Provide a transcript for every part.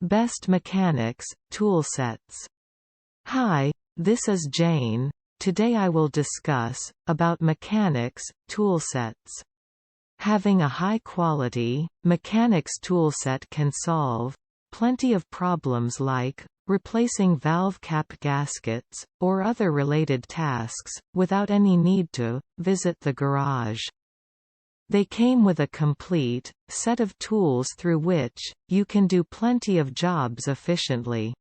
Best Mechanics, Toolsets. Hi, this is Jane. Today I will discuss about mechanics, toolsets. Having a high-quality, mechanics toolset can solve plenty of problems like replacing valve cap gaskets, or other related tasks, without any need to visit the garage. They came with a complete set of tools through which you can do plenty of jobs efficiently.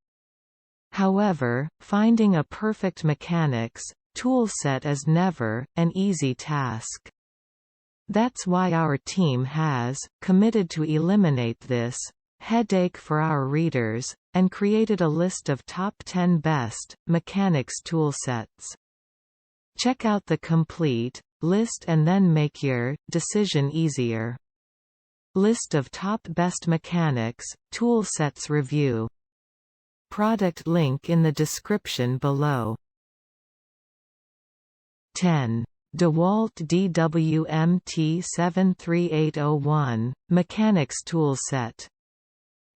However, finding a perfect mechanics toolset is never an easy task. That's why our team has committed to eliminate this headache for our readers, and created a list of top 10 best mechanics toolsets. Check out the complete list and then make your decision easier. List of top best mechanics toolsets review. Product link in the description below. 10. DeWalt DWMT73801 Mechanics Toolset.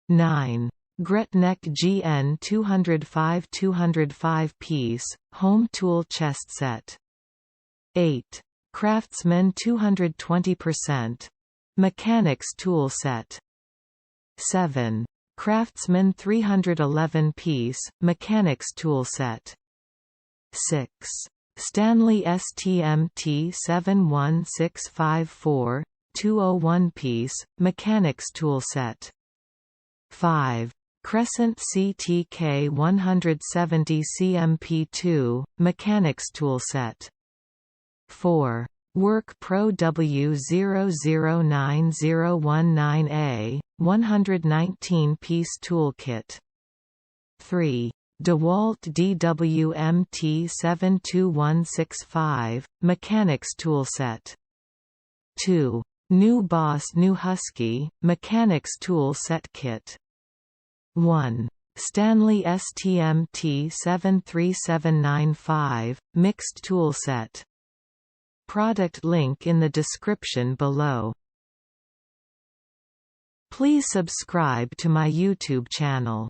9. Gretneck GN 205 piece Home Tool Chest Set. 8. Craftsman 220% Mechanics Tool Set. 7. Craftsman 311 piece Mechanics Tool Set. 6. Stanley STMT 71654 201 piece Mechanics Tool Set. 5. Crescent CTK 170 CMP2 Mechanics Tool Set. 4. Work Pro W009019A 119-piece toolkit. 3. DeWalt DWMT 72165 Mechanics Toolset. 2. New Boss New Husky Mechanics Tool Set Kit. 1. Stanley STMT 73795 Mixed Tool Set. Product link in the description below. Please subscribe to my YouTube channel.